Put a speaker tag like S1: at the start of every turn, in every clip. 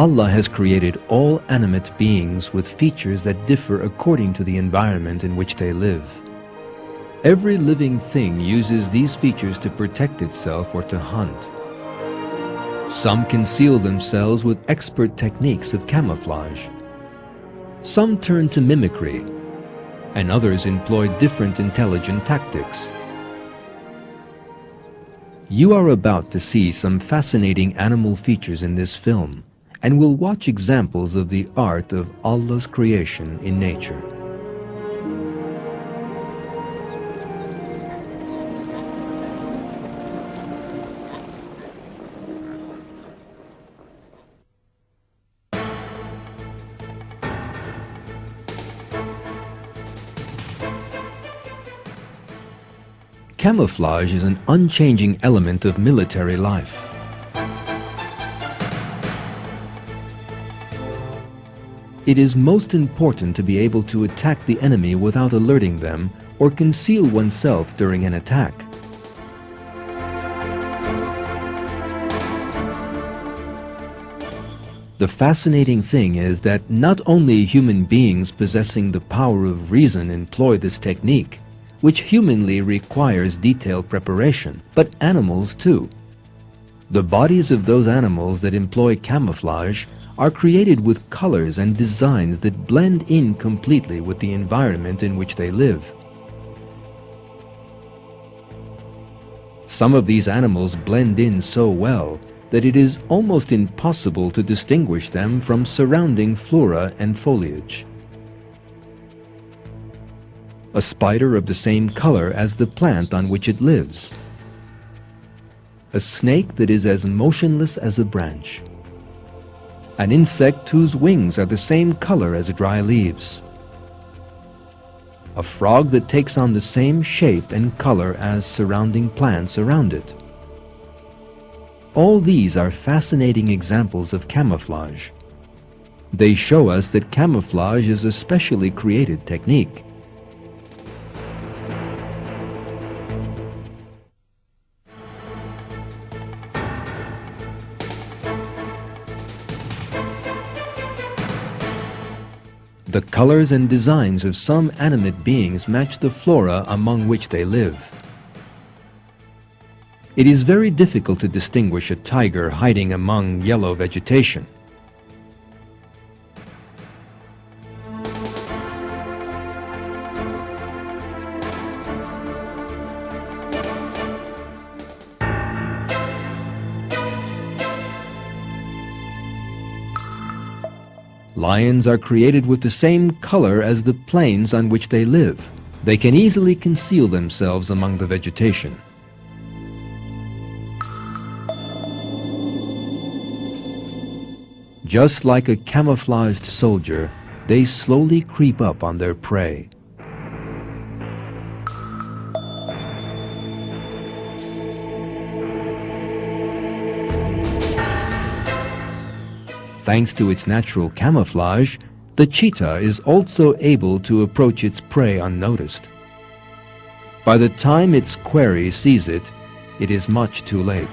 S1: Allah has created all animate beings with features that differ according to the environment in which they live. Every living thing uses these features to protect itself or to hunt. Some conceal themselves with expert techniques of camouflage. Some turn to mimicry, and others employ different intelligent tactics. You are about to see some fascinating animal features in this film, and will watch examples of the art of Allah's creation in nature. Camouflage is an unchanging element of military life. It is most important to be able to attack the enemy without alerting them or conceal oneself during an attack. The fascinating thing is that not only human beings possessing the power of reason employ this technique, which humanly requires detailed preparation, but animals too. The bodies of those animals that employ camouflage are created with colors and designs that blend in completely with the environment in which they live. Some of these animals blend in so well that it is almost impossible to distinguish them from surrounding flora and foliage. A spider of the same color as the plant on which it lives. A snake that is as motionless as a branch. An insect whose wings are the same color as dry leaves. A frog that takes on the same shape and color as surrounding plants around it. All these are fascinating examples of camouflage. They show us that camouflage is a specially created technique. The colors and designs of some animate beings match the flora among which they live. It is very difficult to distinguish a tiger hiding among yellow vegetation. Lions are created with the same color as the plains on which they live. They can easily conceal themselves among the vegetation. Just like a camouflaged soldier, they slowly creep up on their prey. Thanks to its natural camouflage, the cheetah is also able to approach its prey unnoticed. By the time its quarry sees it, it is much too late.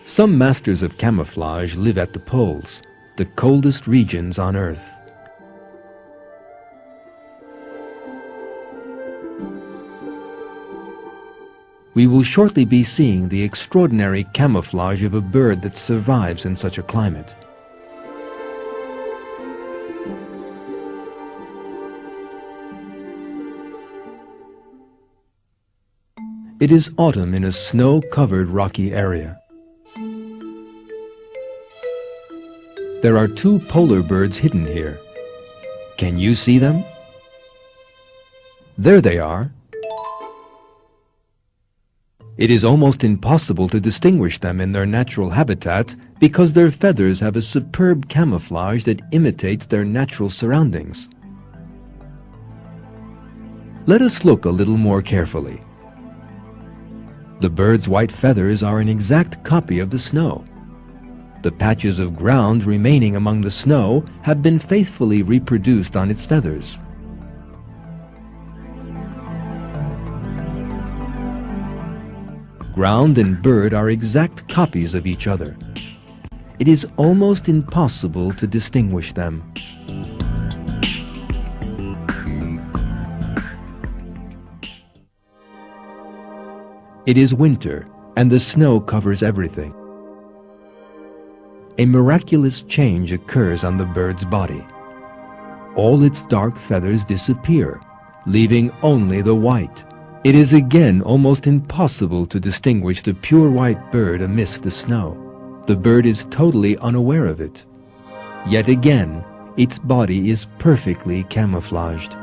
S1: Some masters of camouflage live at the poles, the coldest regions on Earth. We will shortly be seeing the extraordinary camouflage of a bird that survives in such a climate. It is autumn in a snow-covered rocky area. There are two polar birds hidden here. Can you see them? There they are. It is almost impossible to distinguish them in their natural habitat because their feathers have a superb camouflage that imitates their natural surroundings. Let us look a little more carefully. The bird's white feathers are an exact copy of the snow. The patches of ground remaining among the snow have been faithfully reproduced on its feathers. Ground and bird are exact copies of each other. It is almost impossible to distinguish them. It is winter, and the snow covers everything. A miraculous change occurs on the bird's body. All its dark feathers disappear, leaving only the white. It is again almost impossible to distinguish the pure white bird amidst the snow. The bird is totally unaware of it. Yet again, its body is perfectly camouflaged.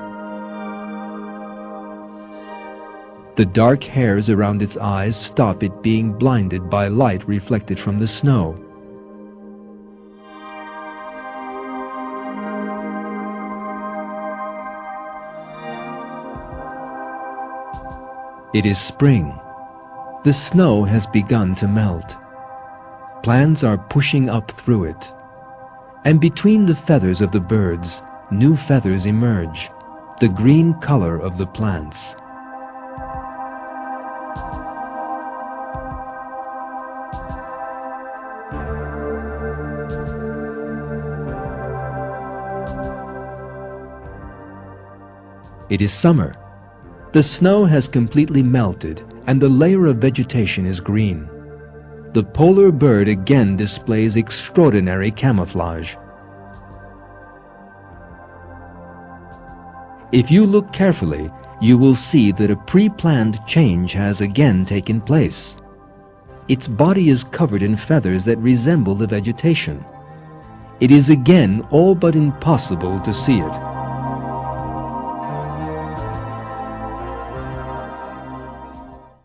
S1: The dark hairs around its eyes stop it being blinded by light reflected from the snow. It is spring. The snow has begun to melt. Plants are pushing up through it. And between the feathers of the birds, new feathers emerge, the green color of the plants. It is summer. The snow has completely melted and the layer of vegetation is green. The polar bird again displays extraordinary camouflage. If you look carefully, you will see that a pre-planned change has again taken place. Its body is covered in feathers that resemble the vegetation. It is again all but impossible to see it.